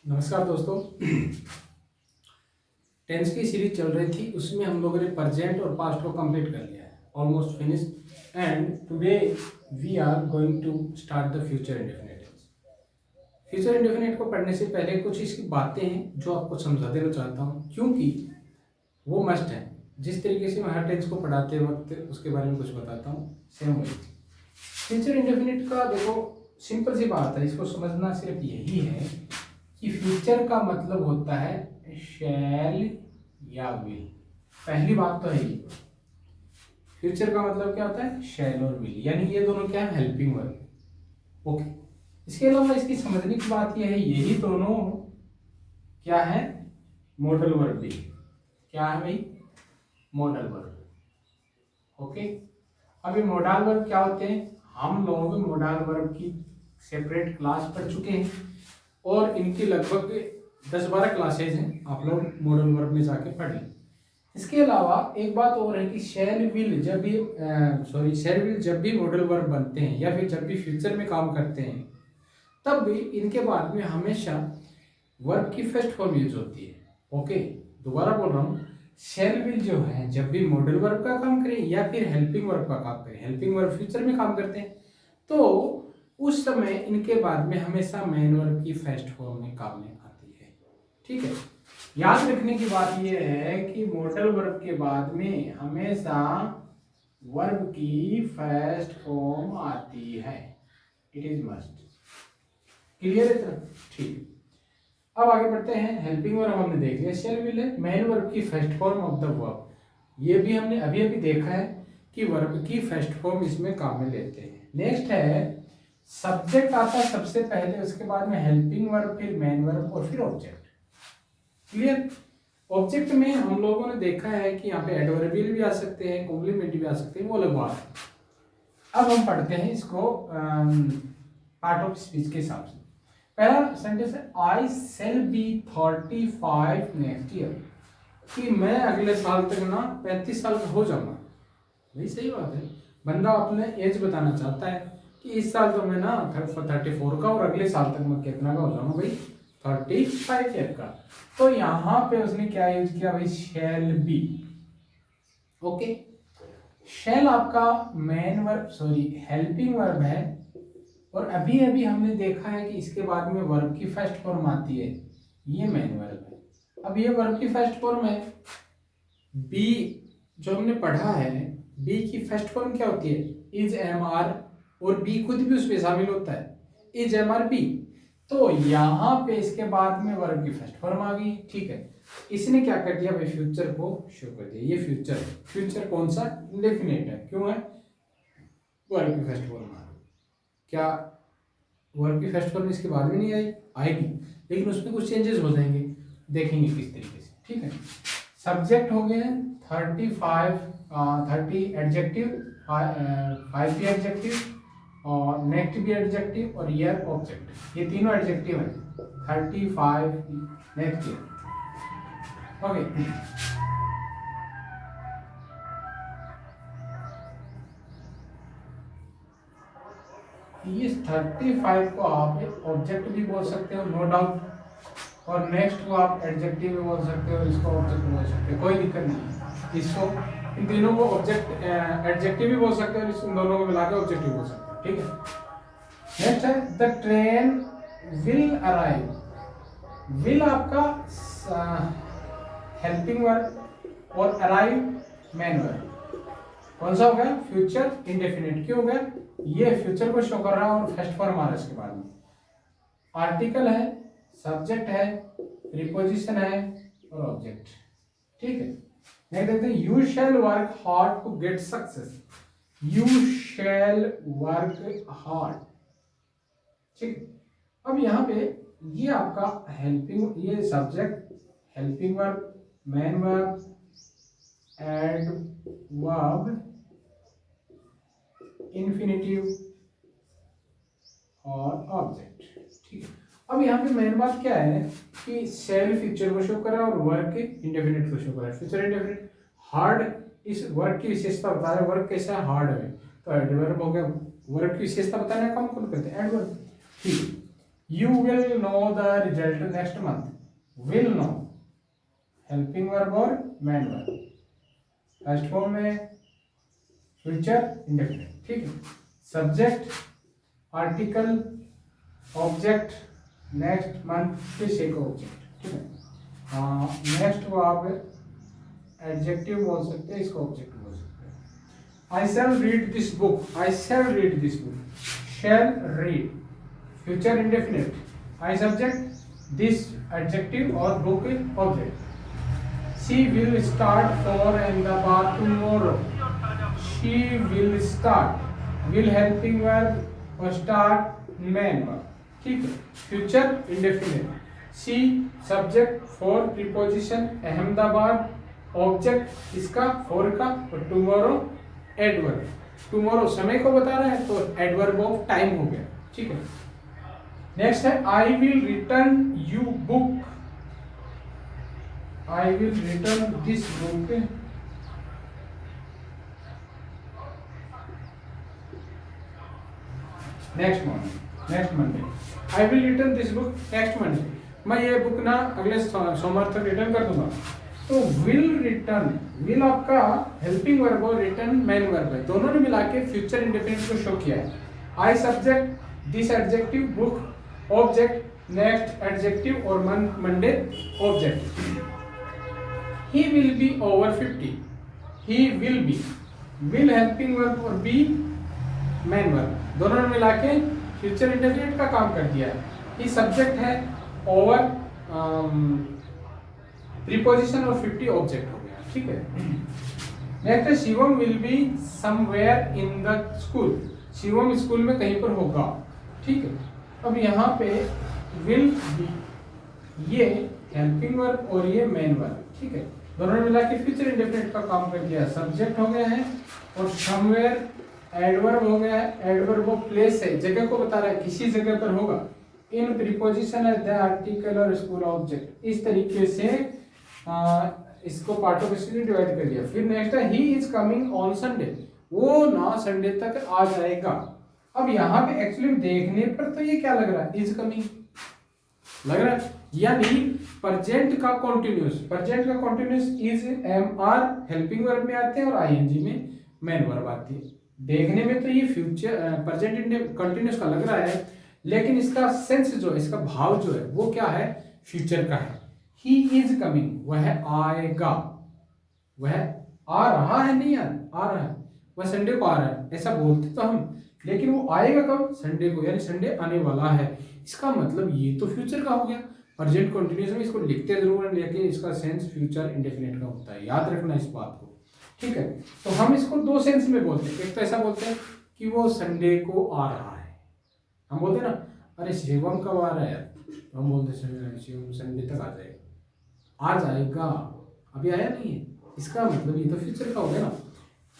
नमस्कार दोस्तों। टेंस की सीरीज चल रही थी, उसमें हम लोगों ने प्रेजेंट और पास्ट को कंप्लीट कर लिया है, almost finished. And today we are going to start the future indefinite tense. Future indefinite को पढ़ने से पहले कुछ इसकी बातें हैं जो आपको समझा देना चाहता हूँ, क्योंकि वो मस्ट है। जिस तरीके से मैं हर टेंस को पढ़ाते वक्त उसके बारे में कुछ बताता हूँ, सेम वही। फ्यूचर इंडेफिनिट का देखो, सिंपल सी बात है, इसको समझना सिर्फ यही है कि फ्यूचर का मतलब होता है शैल या विल। पहली बात तो है ये, फ्यूचर का मतलब क्या होता है, शैल और विल, यानी ये दोनों क्या है, हेल्पिंग वर्ब। ओके। इसके अलावा इसकी समझने की बात यह है, यही दोनों क्या है, मॉडल वर्ब भी। क्या है भाई, मॉडल वर्ब। ओके। अब ये मॉडल वर्ब क्या होते हैं, हम लोग मॉडल वर्ब की सेपरेट क्लास पढ़ चुके हैं और इनकी लगभग 10-12 क्लासेज हैं, आप लोग मॉडल वर्ब में जाके पढ़ लें। इसके अलावा एक बात और है कि शैल विल जब भी मॉडल वर्ब बनते हैं या फिर जब भी फ्यूचर में काम करते हैं, तब भी इनके बाद में हमेशा वर्ब की फर्स्ट फॉर्म यूज होती है। ओके, दोबारा बोल रहा हूँ, शैल विल जो है जब भी मॉडल वर्ब का काम करें या फिर हेल्पिंग वर्ब का काम करें, हेल्पिंग वर्ब फ्यूचर में काम करते हैं, तो उस समय इनके बाद में हमेशा मेन वर्ब की फर्स्ट फॉर्म में काम में आती है। ठीक है, याद रखने की बात यह है कि मॉडल वर्ब के बाद में हमेशा वर्ब की फर्स्ट फॉर्म आती है, इट इज मस्ट। क्लियर है? ठीक। अब आगे बढ़ते हैं। हेल्पिंग वर्ब हमने देख लिया, शैल विल है मेन वर्ब की first form of the verb. ये भी हमने अभी अभी देखा है कि वर्ब की फर्स्ट फॉर्म इसमें काम में लेते हैं। नेक्स्ट है सब्जेक्ट आता है सबसे पहले, उसके बाद में हेल्पिंग वर्ब, फिर मेन वर्ब और फिर ऑब्जेक्ट। क्लियर? ऑब्जेक्ट में हम लोगों ने देखा है कि यहाँ पे एडवर्बियल भी आ सकते हैं, कॉम्प्लीमेंट भी आ सकते हैं, वो अलग बात है। अब हम पढ़ते हैं इसको पार्ट ऑफ स्पीच के हिसाब से। पहला सेंटेंस है, I shall be 35 next year, कि मैं अगले साल तक ना 35 साल का हो जाऊंगा। भाई सही बात है, बंदा अपने एज बताना चाहता है कि इस साल तो मैं ना 34 का और अगले साल तक मैं कितना का हो जाऊंगा भाई, 35 ईयर का। तो यहाँ पे उसने क्या यूज किया भाई, शैल बी। ओके, शैल आपका मेन वर्ब हेल्पिंग वर्ब है, और अभी अभी हमने देखा है कि इसके बाद में वर्ब की फर्स्ट फॉर्म आती है, ये मेन वर्ब है। अब ये वर्ब की फर्स्ट फॉर्म है, बी जो हमने पढ़ा है, बी की फर्स्ट फॉर्म क्या होती है, इज एम आर, और बी खुद भी उसमें शामिल होता है, इज एम आर बी। तो यहाँ पे इसके बाद में वर्ब की फर्स्ट फॉर्म आ गई। ठीक है, इसने क्या कर दिया भाई, फ्यूचर को शो कर दिया। ये फ्यूचर है, फ्यूचर कौन सा, इंडेफिनिट है, क्यों है, वर्ब की फर्स्ट फॉर्म आ गई। क्या वर्ब की फर्स्ट फॉर्म इसके बाद में नहीं आएगी, लेकिन उसमें कुछ चेंजेस हो जाएंगे, देखेंगे किस तरीके से। ठीक है, सब्जेक्ट हो गए 30 एडजेक्टिव, 5 भी एडजेक्टिव और नेक्स्ट भी एडजेक्टिव और ईयर ऑब्जेक्ट, ये तीनों एडजेक्टिव है। 35 नेक्स्ट ईयर। ओके, इस 35 को आप ऑब्जेक्ट भी बोल सकते हो, नो डाउट, और नेक्स्ट को आप एडजेक्टिव भी बोल सकते हो, इसको ऑब्जेक्ट भी बोल सकते हो, कोई दिक्कत नहीं। इसको, इन तीनों को ऑब्जेक्ट एडजेक्टिव भी बोल सकते हो और इन दोनों को मिला के ऑब्जेक्टिव बोल सकते हो। ठीक है, नेक्स्ट है the train will arrive. Will आपका हेल्पिंग वर्ब और अराइव मेन वर्ब। कौन सा हो गया, फ्यूचर इंडेफिनिट। क्यों हो गया, ये फ्यूचर को शो कर रहा है और फर्स्ट फॉर्म आ रहा है इसके बाद में, आर्टिकल है, सब्जेक्ट है, प्रीपोजिशन है और ऑब्जेक्ट। ठीक है, नेक्स्ट देखते हैं, you shall work hard to get success. You shall work hard. ठीक, अब यहाँ पे ये आपका हेल्पिंग, ये subject, helping verb, main verb, adverb, infinitive और ऑब्जेक्ट। ठीक है, अब यहाँ पे मेन बात क्या है कि सेल फ्यूचर को शो कर रहा है और वर्क इंडेफिनिट को शो कर रहा है। फ्यूचर इंडेफिनिट हार्ड, इस वर्क की विशेषता बता रहा है, वर्क कैसा है, हार्ड है, तो एडवर्ब हो गया, वर्क की विशेषता बताने का काम कौन करते हैं, एडवर्ब। ठीक है, You will know the result next month. Will know helping verb और मैन वर्ब, फर्स्ट फॉर्म में फ्यूचर इंडेफिनिट, ठीक है। Subject, article, object, next month, फिर एक ऑब्जेक्ट, ठीक है। नेक्स्ट को आप एडजेक्टिव बोल सकते हैं, इसको ऑब्जेक्ट बोल सकते हैं। I shall read this book, I shall read this book, shall read future indefinite, I subject, this adjective और book object. She will start for Ahmedabad tomorrow. She will start. Will helping verb और start main verb, ठीक है। Future indefinite. She subject for preposition Ahmedabad, object इसका for का, और tomorrow adverb. Tomorrow समय को बता रहा है तो adverb of time हो गया, ठीक है। नेक्स्ट है I will return you book. I will return this book next Monday. I will return this book next Monday. मैं ये बुक ना अगले सोमवार तक रिटर्न कर दूंगा। तो will return, will आपका हेल्पिंग वर्ब और रिटर्न मेन वर्ब है, दोनों ने मिला के फ्यूचर इंडेफिनिट को शो किया है। I subject, this adjective, book object, next adjective और Monday object. He will be over 50. He will be. Will helping verb और be main verb, दोनों ने मिला के फ्यूचर इंडेफिनिट का काम कर दिया है। ये सब्जेक्ट है, ओवर प्रीपोजिशन और 50 ऑब्जेक्ट हो गया, ठीक है। नेक्स्ट है Shivam will be somewhere in the school, Shivam school में कहीं पर होगा, ठीक है। अब यहाँ पे विल बी, ये हेल्पिंग वर्ब और ये मेन वर्ब, ठीक है, दोनों ने मिला के फ्यूचर इंडेफिनिट का काम कर दिया है। सब्जेक्ट हो गया है और समवेयर एडवर्ब हो गया है। एडवर्ब वो प्लेस है, जगह को बता रहा है, किसी जगह पर होगा। इन प्रीपोजिशन है द, आर्टिकल और स्कूल ऑब्जेक्ट। इस तरीके से इसको पार्ट ऑफ स्पीच डिवाइड कर दिया। फिर नेक्स्ट है he is coming on Sunday, वो ना संडे तक आ जाएगा। अब यहाँ पे एक्चुअली देखने पर तो ये क्या लग रहा है, इज कमिंग लग रहा है, यानी प्रेजेंट का कॉन्टिन्यूस, प्रेजेंट का continuous is, am are helping verb में आते हैं और आईएनजी में मेन वर्ब आती है। देखने में तो ये फ्यूचर प्रेजेंट कंटिन्यूस का लग रहा है, लेकिन इसका सेंस जो है, इसका भाव जो है वो क्या है, फ्यूचर का है। ही इज कमिंग, वह आएगा, वह आ रहा है, नहीं यार आ रहा है, वह संडे को आ रहा है, ऐसा बोलते तो हम, लेकिन वो आएगा कब, संडे को, यानी संडे आने वाला है। इसका मतलब ये तो फ्यूचर का हो गया। प्रेजेंट कंटिन्यूस में इसको लिखते जरूर है, लेकिन इसका सेंस फ्यूचर इंडेफिनिट का होता है, याद रखना इस बात को, ठीक है। तो हम इसको दो सेंस में बोलते हैं। एक तो ऐसा बोलते हैं कि वो संडे को आ रहा है, हम बोलते हैं ना, अरे शिवम कब आ रहा है, तो हम बोलते हैं शिवम संडे तक आ जाएगा, आ जाएगा, अभी आया नहीं है, इसका मतलब ये तो फ्यूचर का हो गया ना।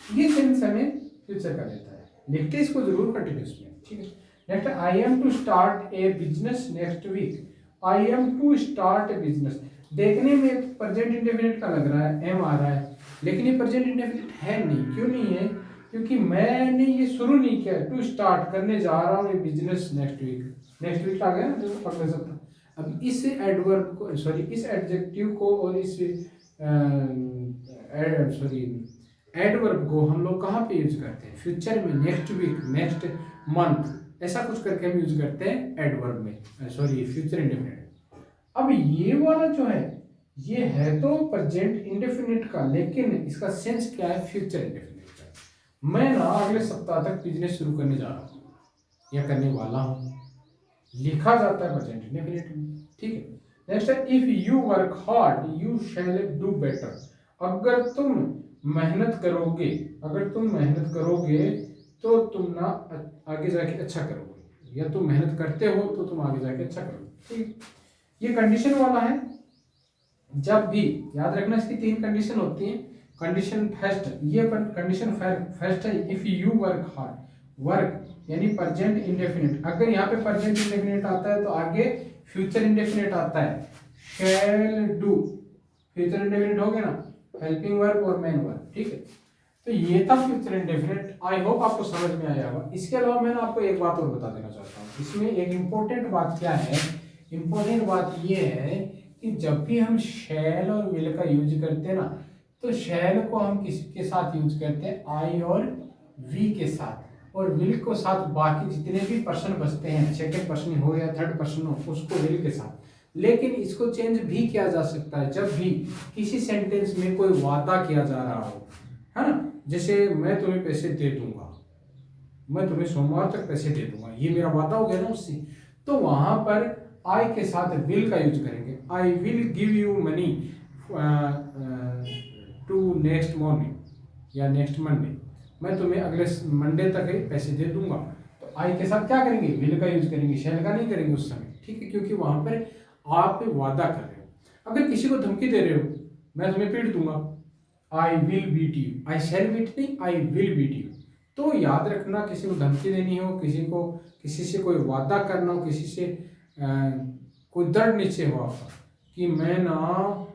ये सेंस हमें फ्यूचर का देता है, लिखते इसको जरूर कंटिन्यूस में, ठीक है। Next, I am to start a business next week. I am to start a business, देखने में प्रेजेंट इंडेफिनिट का लग रहा है, एम आ रहा है, लेकिन ये प्रेजेंट इंडेफिनिट है नहीं। क्यों नहीं है, क्योंकि मैंने ये शुरू नहीं किया, टू स्टार्ट करने जा रहा हूँ ये business next week. Next week आ गया ना, देखो पकड़ सकता। अब इस एडवर्ब को, सॉरी इस एडजेक्टिव को और इस सॉरी एडवर्ब को हम लोग कहाँ पे यूज करते हैं, फ्यूचर में, नेक्स्ट वीक, नेक्स्ट मंथ, ऐसा कुछ करके हम यूज करते हैं एडवर्ब में, सॉरी फ्यूचर इंडेफिनिट। अब ये वाला जो है ये है तो प्रेजेंट इंडेफिनिट का, लेकिन इसका सेंस क्या है, फ्यूचर इंडेफिनिट का। मैं ना अगले सप्ताह तक बिजनेस शुरू करने जा रहा हूँ या करने वाला हूँ, लिखा जाता है प्रेजेंट इंडेफिनिट में, ठीक है। नेक्स्ट है, if you work hard you shall do better. अगर तुम मेहनत करोगे, अगर तुम मेहनत करोगे तो तुम ना आगे जाके अच्छा करोगे, या तुम मेहनत करते हो तो तुम आगे जाके अच्छा करोगे, ठीक। ये कंडीशन वाला है। जब भी याद रखना, इसकी तीन कंडीशन होती हैं। कंडीशन फर्स्ट, ये कंडीशन फर्स्ट है, if you work hard, work यानी प्रेजेंट इंडेफिनिट। अगर यहाँ पे प्रेजेंट इंडेफिनिट आता है तो आगे फ्यूचर इंडेफिनिट आता है, शैल डू, फ्यूचर इंडेफिनिट हो गया ना, हेल्पिंग वर्ब और मेन वर्ब, ठीक है। तो ये था फ्यूचर इंडेफिनिट। आई होप आपको समझ में आया होगा। इसके अलावा मैं आपको एक बात और बता देना चाहता हूँ। इसमें एक इम्पोर्टेंट बात क्या है, इम्पोर्टेंट बात ये है कि जब भी हम शैल और विल का यूज करते हैं ना, तो शैल को हम किसके साथ यूज करते हैं, आई और वी के साथ, और विल को साथ बाकी जितने भी पर्सन बचते हैं, सेकंड पर्सन हो या थर्ड पर्सन हो, उसको विल के साथ। लेकिन इसको चेंज भी किया जा सकता है जब भी किसी सेंटेंस में कोई वादा किया जा रहा हो, है ना। जैसे मैं तुम्हें पैसे दे दूंगा, मैं तुम्हें सोमवार तक पैसे दे दूंगा, ये मेरा वादा हो गया ना उससे। तो वहां पर आई के साथ विल का यूज करेंगे। I will give you money to next morning या नेक्स्ट मंडे, मैं तुम्हें अगले मंडे तक ही पैसे दे दूंगा। तो आई के साथ क्या करेंगे, विल का यूज करेंगे, शैल का नहीं करेंगे उस समय, ठीक है, क्योंकि वहां पर आप वादा कर रहे हो। अगर किसी को धमकी दे रहे हो, मैं तुम्हें पीट दूंगा, I will beat you, I shall beat नहीं, आई विल बीट यू। तो याद रखना, किसी को धमकी देनी हो, किसी से कोई वादा करना हो, किसी से कोई दृढ़ निश्चय हो आपका कि मैं ना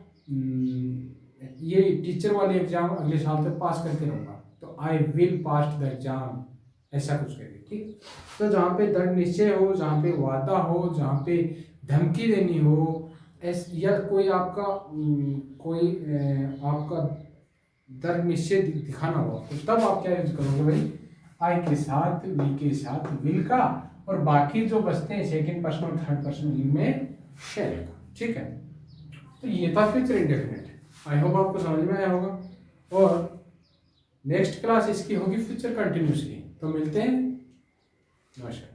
ये टीचर वाले एग्जाम अगले साल तक पास करके रहूंगा, तो I will pass the exam, ऐसा कुछ करिए, ठीक। तो जहाँ पे दृढ़ निश्चय हो, जहाँ पे वादा हो, जहाँ पे धमकी देनी हो, या कोई आपका दृढ़ निश्चय दिखाना हो, तो तब आप क्या यूज करोगे भाई, आई के साथ, वी के साथ विल का, और बाकी जो बचते हैं सेकंड पर्सन और थर्ड पर्सन में शैल का, ठीक है। तो ये था फ्यूचर इंडेफिनिट। आई होप आपको समझ में आया होगा। और नेक्स्ट क्लास इसकी होगी फ्यूचर कंटिन्यूस की। तो मिलते हैं, नमस्कार।